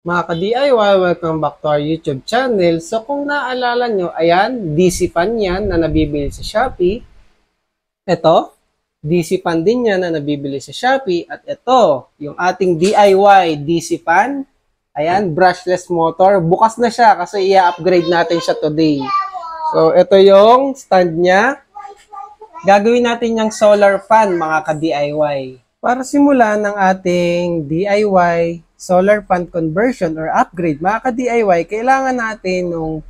Mga ka-DIY, welcome back to our YouTube channel. So kung naalala nyo, ayan, DC fan yan na nabibili sa Shopee. Ito, DC fan din yan na nabibili sa Shopee. At ito, yung ating DIY DC fan. Ayan, brushless motor. Bukas na siya kasi i-upgrade natin siya today. So ito yung stand niya. Gagawin natin yung solar fan, mga ka-DIY. Para simulan ng ating DIY solar fan conversion or upgrade, mga ka-DIY, kailangan natin ng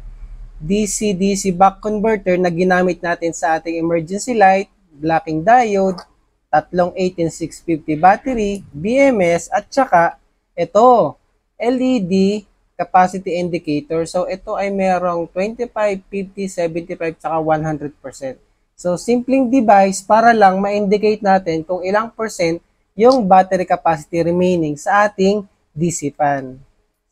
DC-DC back converter na ginamit natin sa ating emergency light, blocking diode, tatlong 18650 battery, BMS, at saka ito, LED capacity indicator. So ito ay merong 25, 50, 75, saka 100%. So simpleng device para lang ma-indicate natin kung ilang percent yung battery capacity remaining sa ating DC fan.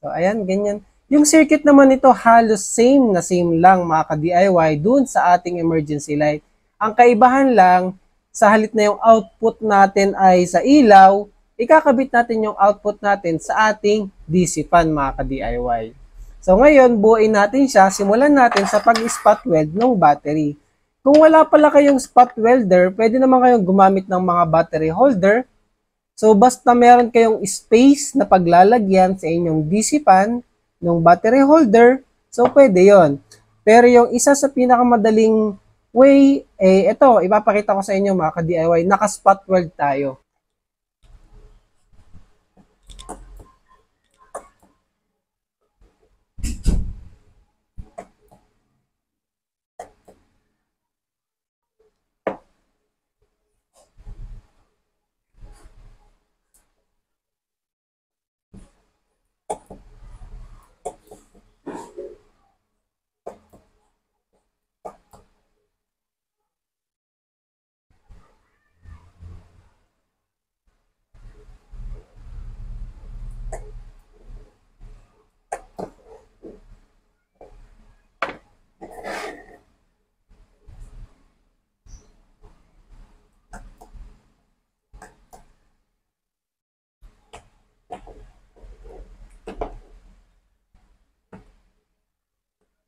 So ayan, ganyan. Yung circuit naman nito halos same lang mga ka-DIY dun sa ating emergency light. Ang kaibahan lang, sa halip na yung output natin ay sa ilaw, ikakabit natin yung output natin sa ating DC fan, mga ka-DIY. So ngayon, buuin natin siya. Simulan natin sa pag-spot weld ng battery. Kung wala pala kayong spot welder, pwede naman kayong gumamit ng mga battery holder. So basta meron kayong space na paglalagyan sa inyong DC fan, ng battery holder, so pwede yon. Pero yung isa sa pinakamadaling way, ito, ipapakita ko sa inyo mga ka-DIY, naka-spot weld tayo.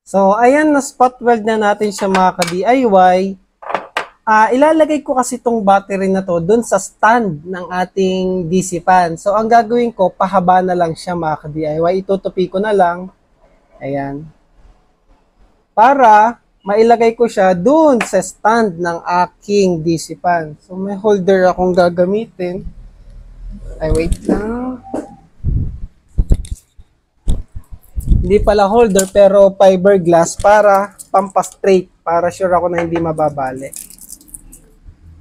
So, ayan, na-spot weld na natin siya mga ka-DIY. Ilalagay ko kasi itong battery na to dun sa stand ng ating DC fan. So, ang gagawin ko, pahaba na lang siya mga ka-DIY. Itutupi ko na lang. Ayan. Para mailagay ko siya dun sa stand ng aking DC fan. So, may holder akong gagamitin. Ay, wait lang. Hindi pala holder pero fiberglass para pampa-straight para sure ako na hindi mababali.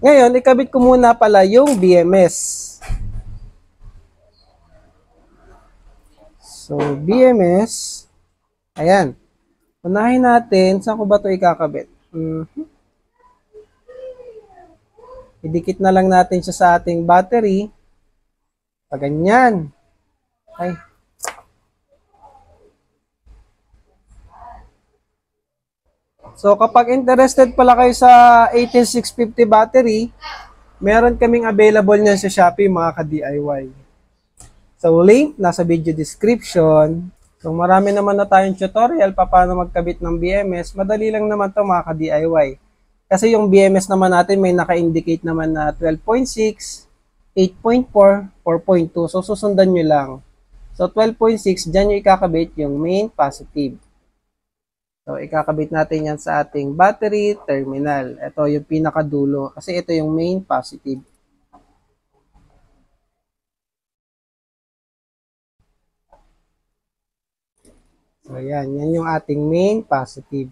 Ngayon, ikabit ko muna pala yung BMS. So, BMS. Ayan. Unahin natin, saan ko ba ito ikakabit? Idikit na lang natin siya sa ating battery. Paganyan. Ay. So, kapag interested pala kayo sa 18650 battery, meron kaming available niyan sa Shopee, mga ka-DIY. So, link nasa video description. So, marami naman na tayong tutorial paano magkabit ng BMS. Madali lang naman to mga ka-DIY. Kasi yung BMS naman natin may naka-indicate naman na 12.6, 8.4, 4.2. So, susundan nyo lang. So, 12.6, dyan nyo ikakabit yung main positive. So, ikakabit natin yan sa ating battery terminal. Ito yung pinakadulo kasi ito yung main positive. So, yan yung ating main positive.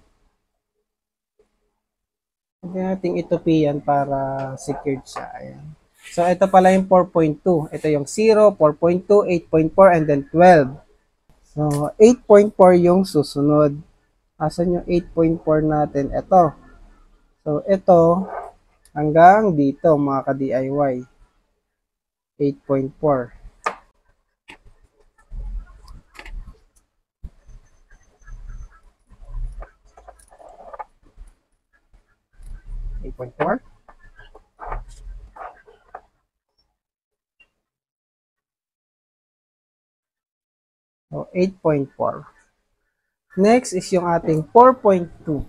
Pwede natin itupi yan para secured siya. Ayan. So, ito pala yung 4.2. Ito yung 0, 4.2, 8.4, and then 12. So, 8.4 yung susunod. Asan yung 8.4 natin? Ito. So, ito hanggang dito mga ka-DIY. 8.4. 8.4. So, 8.4. Next is yung ating 4.2.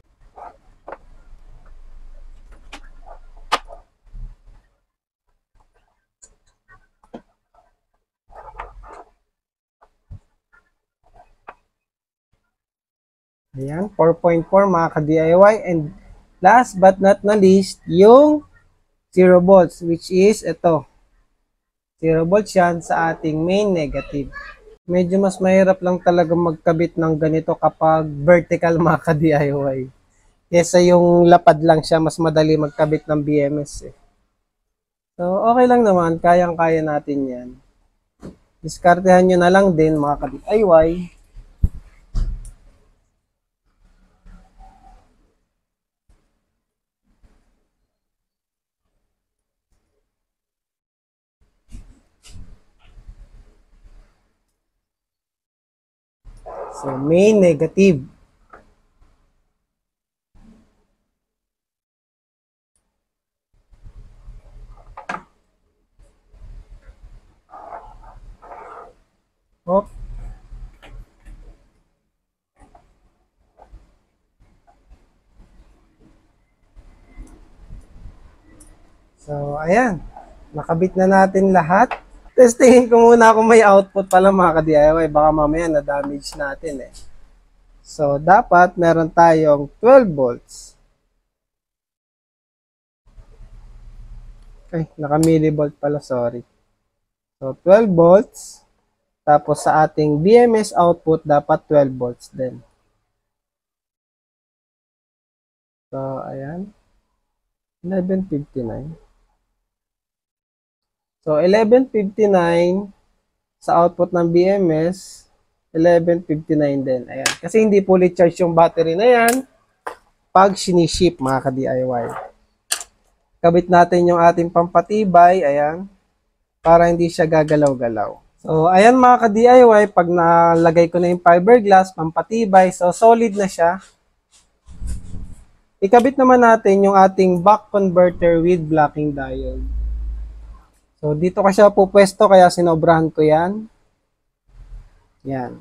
Ayan, 4.4 mga ka-DIY. And last but not the least, yung 0 volts, which is ito. 0 volts yan sa ating main negative. Medyo mas mahirap lang talaga magkabit ng ganito kapag vertical mga ka-DIY. Kesa yung lapad lang siya, mas madali magkabit ng BMS eh. So, okay lang naman. Kayang-kaya natin yan. Diskartehan nyo na lang din mga ka-DIY. So, main negative. Hop. So, ayan. Nakabit na natin lahat. Testingin ko muna kung may output pala mga ka-DIY. Baka mamaya na-damage natin eh. So, dapat meron tayong 12 volts. Ay, naka-millivolt pala, sorry. So, 12 volts. Tapos sa ating BMS output, dapat 12 volts din. So, ayan. 1159. So, 1159 sa output ng BMS, 1159 din. Ayan. Kasi hindi fully charged yung battery na yan pag siniship mga ka-DIY. Kabit natin yung ating pampatibay, ayan, para hindi siya gagalaw-galaw. So, ayan mga ka-DIY, pag nalagay ko na yung fiberglass, pampatibay, so solid na siya. Ikabit naman natin yung ating buck converter with blocking diode. So, dito kasi siya pupwesto, kaya sinobrahan ko yan. Yan.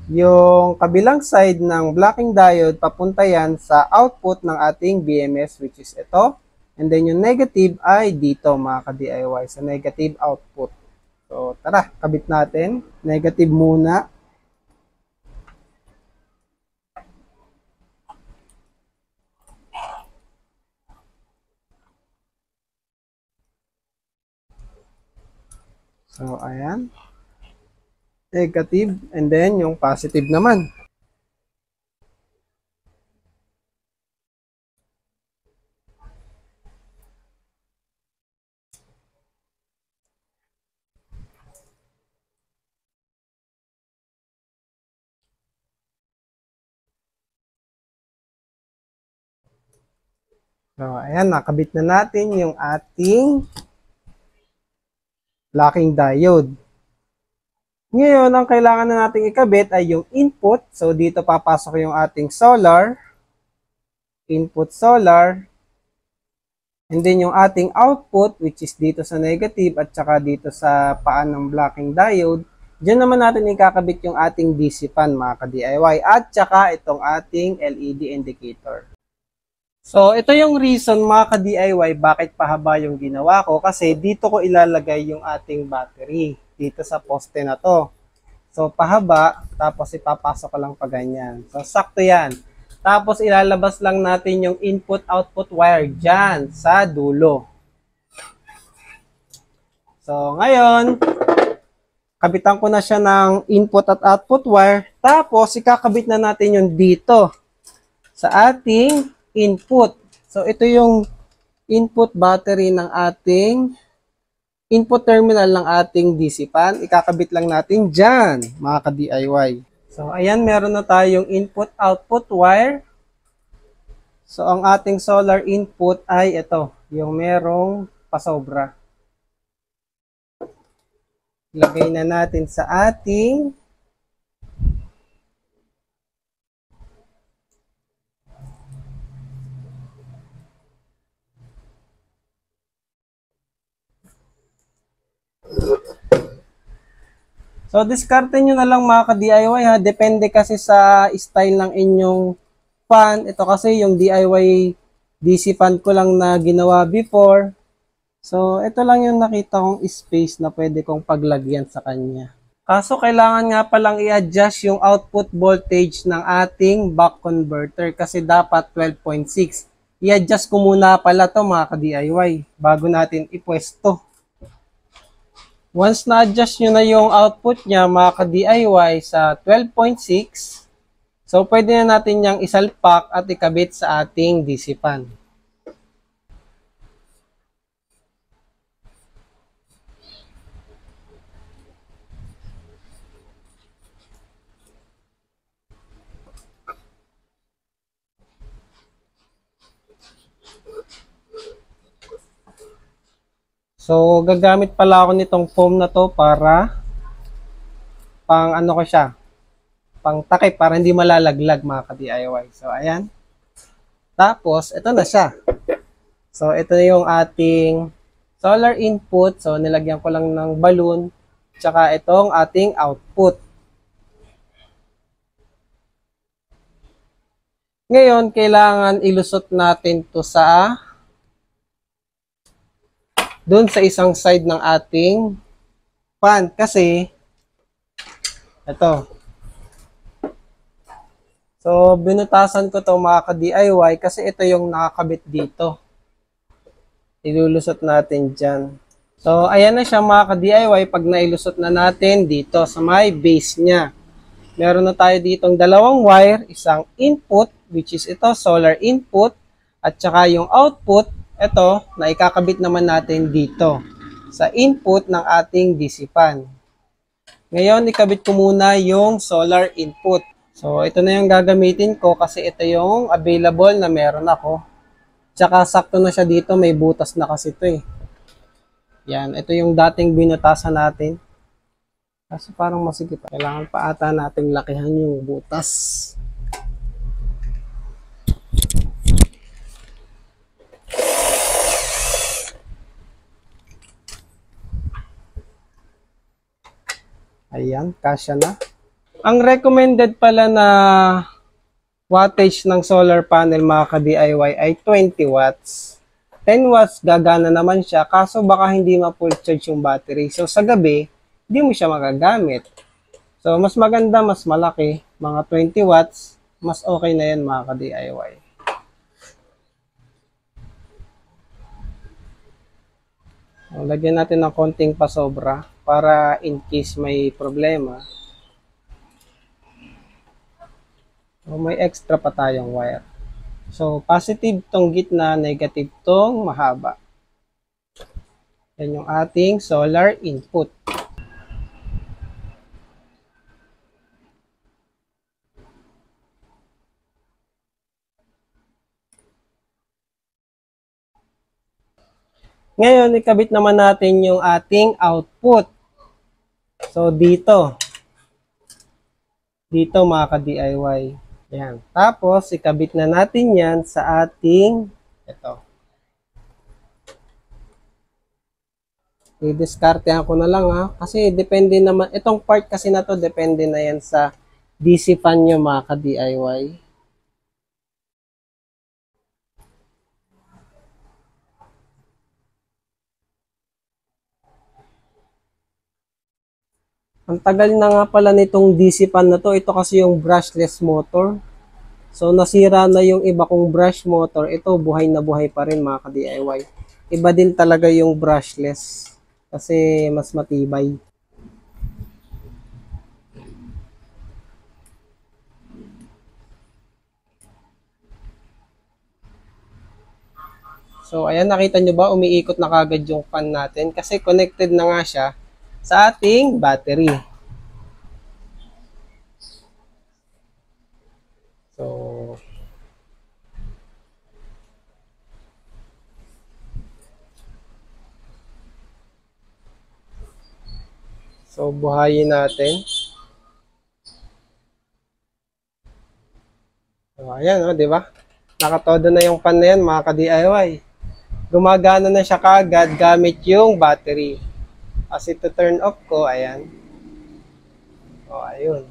Yung kabilang side ng blocking diode, papunta yan sa output ng ating BMS, which is ito. And then yung negative ay dito mga ka-DIY, sa negative output. So, tara, kabit natin. Negative muna. So, ayan. Negative, and then yung positive naman. So, ayan, nakabit na natin yung ating blocking diode. Ngayon, ang kailangan na nating ikabit ay yung input. So, dito papasok yung ating solar. Input solar. And then yung ating output, which is dito sa negative at saka dito sa paan ng blocking diode. Diyan naman natin ikakabit yung ating DC fan mga ka-DIY. At saka itong ating LED indicator. So, ito yung reason mga ka-DIY bakit pahaba yung ginawa ko. Kasi dito ko ilalagay yung ating battery. Dito sa poste na to. So, pahaba, tapos ipapasok ko lang pa ganyan. So, sakto yan. Tapos, ilalabas lang natin yung input-output wire dyan sa dulo. So, ngayon, kabitan ko na siya ng input at output wire. Tapos, ikakabit na natin yung dito sa ating input. So, ito yung input battery ng ating input terminal ng ating DC fan. Ikakabit lang natin dyan, mga ka-DIY. So, ayan, meron na tayong input-output wire. So, ang ating solar input ay ito, yung merong pasobra. Lagay na natin sa ating So, diskarte nyo na lang mga ka-DIY ha. Depende kasi sa style ng inyong fan. Ito kasi yung DIY DC fan ko lang na ginawa before. So, ito lang yung nakita kong space na pwede kong paglagyan sa kanya. Kaso, kailangan nga palang i-adjust yung output voltage ng ating buck converter kasi dapat 12.6. I-adjust ko muna pala to mga ka-DIY bago natin ipwesto. Once na-adjust nyo na yung output niya mga ka-DIY sa 12.6, so pwede na natin yung isalpak at ikabit sa ating DC fan. So, gagamit pala ako nitong foam na to para pang ano ko siya, pang takip para hindi malalaglag mga ka-DIY. So, ayan. Tapos, ito na siya. So, ito na yung ating solar input. So, nilagyan ko lang ng balloon. Tsaka itong ating output. Ngayon, kailangan ilusot natin to sa doon sa isang side ng ating fan. Kasi, ito. So, binutasan ko to mga ka-DIY kasi ito yung nakakabit dito. Ilulusot natin dyan. So, ayan na siya mga ka-DIY pag nailusot na natin dito sa may base niya. Meron na tayo ditong dalawang wire, isang input, which is ito, solar input, at saka yung output, ito, na ikakabit naman natin dito sa input ng ating DC fan. Ngayon, ikabit ko muna yung solar input. So, ito na yung gagamitin ko kasi ito yung available na meron ako. Tsaka sakto na siya dito, may butas na kasi ito eh. Yan, ito yung dating binutasan natin. Kasi parang masigit. Kailangan pa ata nating lakihan yung butas. Ayan, kasya na. Ang recommended pala na wattage ng solar panel mga ka-DIY ay 20 watts. 10 watts gagana naman siya, kaso baka hindi ma-full charge yung battery. So sa gabi, hindi mo siya magagamit. So mas maganda, mas malaki, mga 20 watts, mas okay na yan mga ka-DIY. So, lagyan natin ng konting pasobra para in case may problema. So, may extra pa tayong wire. So, positive tong gitna, negative tong mahaba. Yan yung ating solar input. Ngayon, ikabit naman natin yung ating output. So, dito. Dito mga ka-DIY. Yan. Tapos, ikabit na natin yan sa ating, ito. I-discartehan ko na lang ha. Kasi depende naman, itong part kasi na to, depende na yan sa DC fan nyo mga ka-DIY. Ang tagal na nga pala nitong DC fan na to. Ito kasi yung brushless motor. So, nasira na yung iba kong brush motor. Ito, buhay na buhay pa rin mga ka-DIY. Iba din talaga yung brushless. Kasi mas matibay. So, ayan, nakita nyo ba? Umiikot na kagad yung fan natin. Kasi connected na nga siya sa ating battery. So, buhayin natin. So, ayan, di ba? Nakatodo na yung fan na yan, mga ka-DIY. Gumagana na siya kagad gamit yung battery. As ito turn off ko, ayan. O, ayun.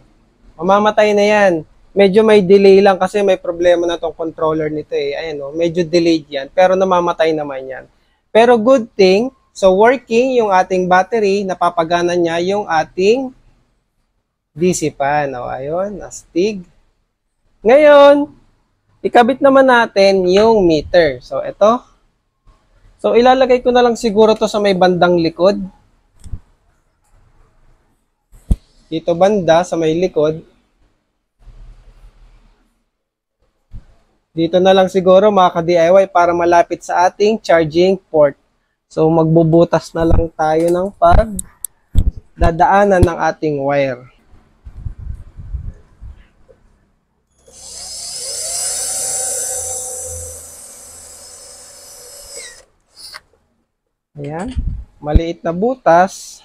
Mamamatay na yan. Medyo may delay lang kasi may problema na tong controller nito eh. Ayan o, medyo delayed yan. Pero namamatay naman yan. Pero good thing, so working yung ating battery, napapagana niya yung ating DC fan. O, ayun, astig. Ngayon, ikabit naman natin yung meter. So, ito. So, ilalagay ko na lang siguro to sa may bandang likod. Dito banda, sa may likod. Dito na lang siguro mga ka-DIY para malapit sa ating charging port. So, magbubutas na lang tayo ng dadaanan ng ating wire. Ayan. Maliit na butas.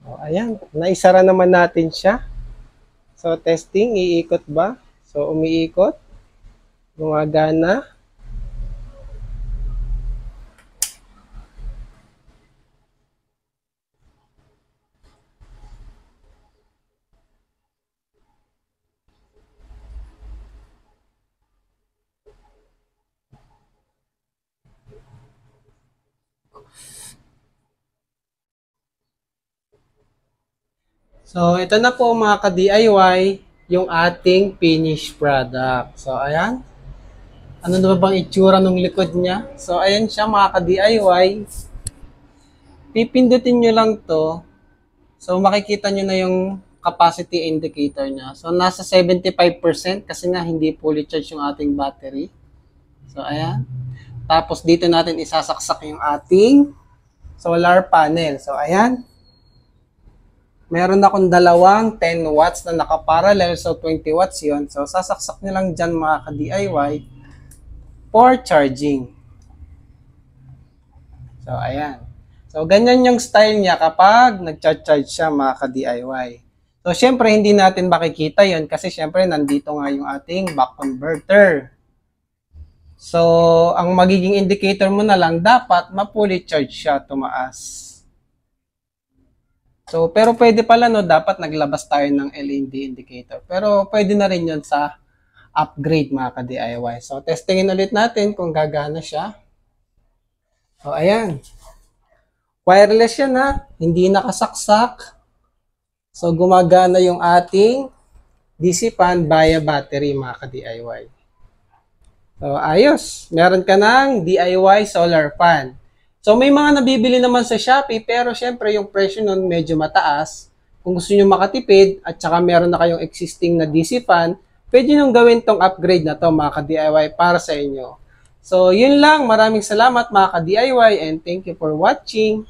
O, ayan. Naisara naman natin siya. So, testing. Iikot ba? So, umiikot. Gumagana. So, ito na po mga ka-DIY, yung ating finished product. So, ayan. Ano na ba bang itsura ng likod niya? So, ayan siya mga ka-DIY. Pipindutin nyo lang to. So, makikita nyo na yung capacity indicator niya. So, nasa 75% kasi nga hindi fully charged yung ating battery. So, ayan. Tapos, dito natin isasaksak yung ating solar panel. So, ayan. Meron akong dalawang 10 watts na nakaparallel. So, 20 watts yon. So, sasaksak nyo lang dyan mga ka-DIY for charging. So, ayan. So, ganyan yung style niya kapag nag-charge siya mga ka-DIY. So, syempre, hindi natin makikita yon kasi syempre, nandito nga yung ating buck converter. So, ang magiging indicator mo na lang, dapat ma-fully charge siya, tumaas. So, pero pwede pala, no, dapat naglabas tayo ng LED indicator. Pero pwede na rin yun sa upgrade mga ka-DIY. So, testingin ulit natin kung gagana siya. So, ayan. Wireless yan ha. Hindi nakasaksak. So, gumagana yung ating DC fan via battery mga ka-DIY. So, ayos. Meron ka ng DIY solar fan. So, may mga nabibili naman sa Shopee, pero syempre yung presyo nun medyo mataas. Kung gusto nyo makatipid, at saka meron na kayong existing na DC fan, pwede nyo gawin tong upgrade na to mga ka-DIY para sa inyo. So, yun lang. Maraming salamat mga ka-DIY and thank you for watching.